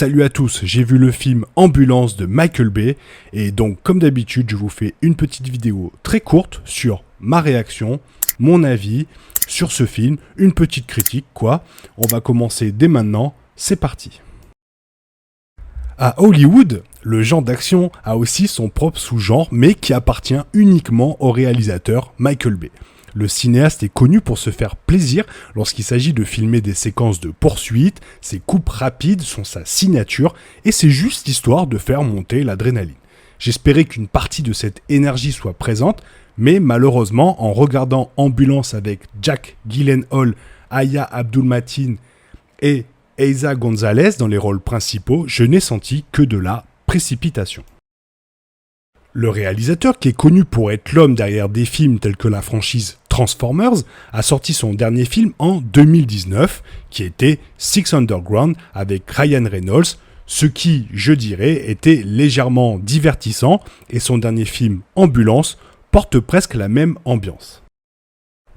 Salut à tous, j'ai vu le film Ambulance de Michael Bay et donc comme d'habitude je vous fais une petite vidéo très courte sur ma réaction, mon avis sur ce film, une petite critique quoi. On va commencer dès maintenant, c'est parti. À Hollywood, le genre d'action a aussi son propre sous-genre mais qui appartient uniquement au réalisateur Michael Bay. Le cinéaste est connu pour se faire plaisir lorsqu'il s'agit de filmer des séquences de poursuites, ses coupes rapides sont sa signature et c'est juste histoire de faire monter l'adrénaline. J'espérais qu'une partie de cette énergie soit présente, mais malheureusement en regardant Ambulance avec Jack Gyllenhaal, Aya Abdul-Mateen et Eiza González dans les rôles principaux, je n'ai senti que de la précipitation. Le réalisateur, qui est connu pour être l'homme derrière des films tels que la franchise Transformers, a sorti son dernier film en 2019, qui était Six Underground avec Ryan Reynolds, ce qui, je dirais, était légèrement divertissant, et son dernier film Ambulance porte presque la même ambiance.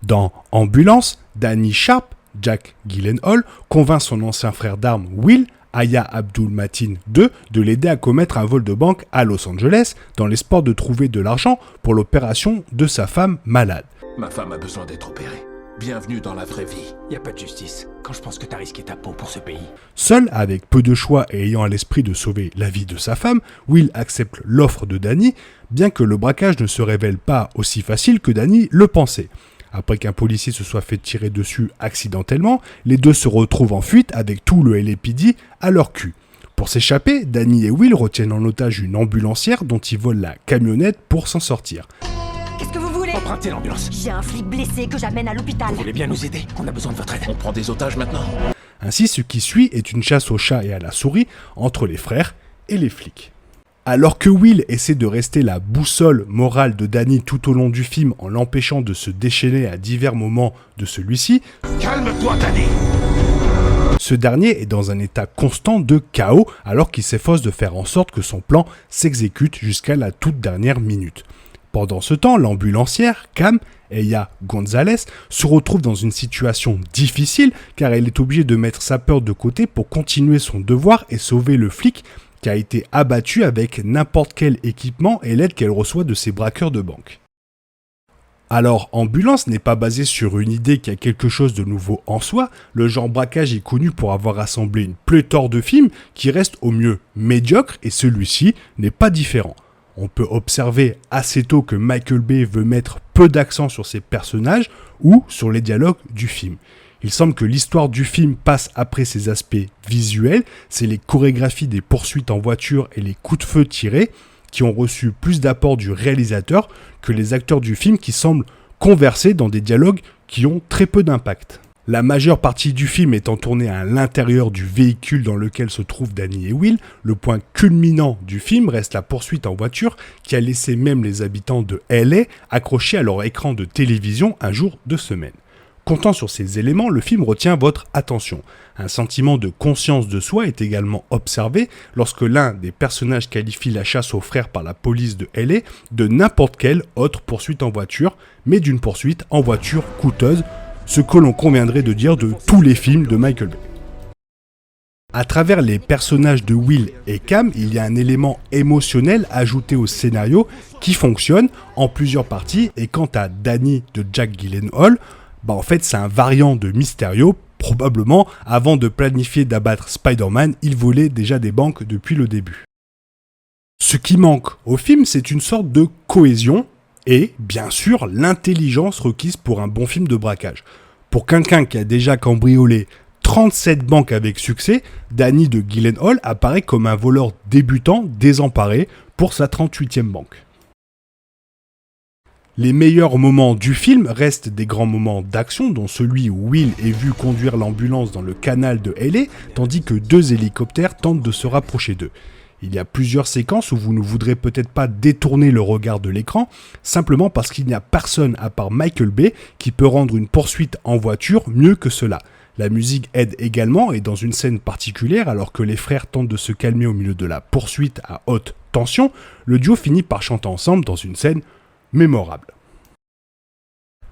Dans Ambulance, Danny Sharp, Jack Gyllenhaal, convainc son ancien frère d'armes Will, Aya Abdul-Mateen II, de l'aider à commettre un vol de banque à Los Angeles dans l'espoir de trouver de l'argent pour l'opération de sa femme malade. Ma femme a besoin d'être opérée. Bienvenue dans la vraie vie. Y a pas de justice quand je pense que t'as risqué ta peau pour ce pays. Seul, avec peu de choix et ayant à l'esprit de sauver la vie de sa femme, Will accepte l'offre de Danny, bien que le braquage ne se révèle pas aussi facile que Danny le pensait. Après qu'un policier se soit fait tirer dessus accidentellement, les deux se retrouvent en fuite avec tout le LAPD à leur cul. Pour s'échapper, Danny et Will retiennent en otage une ambulancière dont ils volent la camionnette pour s'en sortir. Qu'est-ce que vous voulez? Empruntez l'ambulance. J'ai un flic blessé que j'amène à l'hôpital. Vous voulez bien nous aider? On a besoin de votre aide. On prend des otages maintenant? Ainsi, ce qui suit est une chasse au chat et à la souris entre les frères et les flics. Alors que Will essaie de rester la boussole morale de Danny tout au long du film en l'empêchant de se déchaîner à divers moments de celui-ci, Calme-toi, Danny. ce dernier est dans un état constant de chaos alors qu'il s'efforce de faire en sorte que son plan s'exécute jusqu'à la toute dernière minute. Pendant ce temps, l'ambulancière, Cam, Aya González, se retrouve dans une situation difficile car elle est obligée de mettre sa peur de côté pour continuer son devoir et sauver le flic qui a été abattu avec n'importe quel équipement et l'aide qu'elle reçoit de ses braqueurs de banque. Alors, Ambulance n'est pas basé sur une idée qui a quelque chose de nouveau en soi, le genre braquage est connu pour avoir rassemblé une pléthore de films qui restent au mieux médiocres et celui-ci n'est pas différent. On peut observer assez tôt que Michael Bay veut mettre peu d'accent sur ses personnages ou sur les dialogues du film. Il semble que l'histoire du film passe après ses aspects visuels, c'est les chorégraphies des poursuites en voiture et les coups de feu tirés qui ont reçu plus d'apport du réalisateur que les acteurs du film qui semblent converser dans des dialogues qui ont très peu d'impact. La majeure partie du film étant tournée à l'intérieur du véhicule dans lequel se trouvent Danny et Will, le point culminant du film reste la poursuite en voiture qui a laissé même les habitants de LA accrochés à leur écran de télévision un jour de semaine. Comptant sur ces éléments, le film retient votre attention. Un sentiment de conscience de soi est également observé lorsque l'un des personnages qualifie la chasse aux frères par la police de LA de n'importe quelle autre poursuite en voiture, mais d'une poursuite en voiture coûteuse, ce que l'on conviendrait de dire de tous les films de Michael Bay. À travers les personnages de Will et Cam, il y a un élément émotionnel ajouté au scénario qui fonctionne en plusieurs parties, et quant à Danny de Jack Gyllenhaal, en fait c'est un variant de Mysterio. Probablement, avant de planifier d'abattre Spider-Man, il volait déjà des banques depuis le début. Ce qui manque au film, c'est une sorte de cohésion et, bien sûr, l'intelligence requise pour un bon film de braquage. Pour quelqu'un qui a déjà cambriolé 37 banques avec succès, Danny de Gyllenhaal apparaît comme un voleur débutant désemparé pour sa 38e banque. Les meilleurs moments du film restent des grands moments d'action, dont celui où Will est vu conduire l'ambulance dans le canal de LA, tandis que deux hélicoptères tentent de se rapprocher d'eux. Il y a plusieurs séquences où vous ne voudrez peut-être pas détourner le regard de l'écran, simplement parce qu'il n'y a personne à part Michael Bay qui peut rendre une poursuite en voiture mieux que cela. La musique aide également, et dans une scène particulière, alors que les frères tentent de se calmer au milieu de la poursuite à haute tension, le duo finit par chanter ensemble dans une scène mémorable.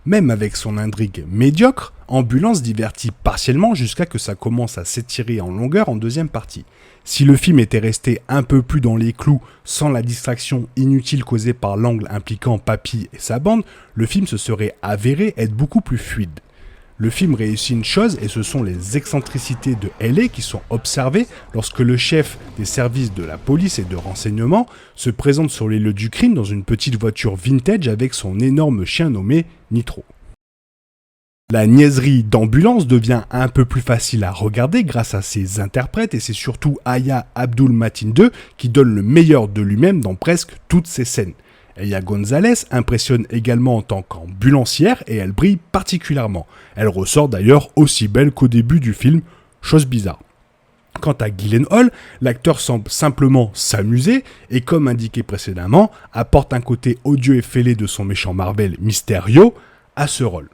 Même avec son intrigue médiocre, Ambulance divertit partiellement jusqu'à que ça commence à s'étirer en longueur en deuxième partie. Si le film était resté un peu plus dans les clous, sans la distraction inutile causée par l'angle impliquant Papy et sa bande, le film se serait avéré être beaucoup plus fluide. Le film réussit une chose et ce sont les excentricités de LA qui sont observées lorsque le chef des services de la police et de renseignement se présente sur les lieux du crime dans une petite voiture vintage avec son énorme chien nommé Nitro. La niaiserie d'Ambulance devient un peu plus facile à regarder grâce à ses interprètes et c'est surtout Aya Abdul-Mateen II qui donne le meilleur de lui-même dans presque toutes ses scènes. Eya Gonzalez impressionne également en tant qu'ambulancière et elle brille particulièrement. Elle ressort d'ailleurs aussi belle qu'au début du film, chose bizarre. Quant à Gyllenhaal, l'acteur semble simplement s'amuser et comme indiqué précédemment, apporte un côté odieux et fêlé de son méchant Marvel Mysterio à ce rôle.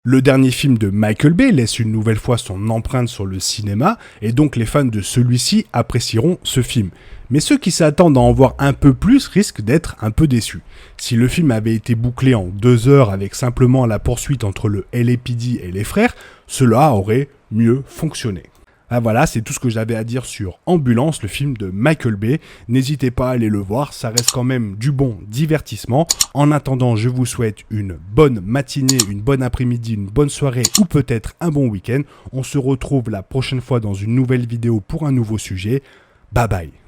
Le dernier film de Michael Bay laisse une nouvelle fois son empreinte sur le cinéma et donc les fans de celui-ci apprécieront ce film. Mais ceux qui s'attendent à en voir un peu plus risquent d'être un peu déçus. Si le film avait été bouclé en 2 heures avec simplement la poursuite entre le LAPD et les frères, cela aurait mieux fonctionné. Ah voilà, c'est tout ce que j'avais à dire sur Ambulance, le film de Michael Bay. N'hésitez pas à aller le voir, ça reste quand même du bon divertissement. En attendant, je vous souhaite une bonne matinée, une bonne après-midi, une bonne soirée ou peut-être un bon week-end. On se retrouve la prochaine fois dans une nouvelle vidéo pour un nouveau sujet. Bye bye.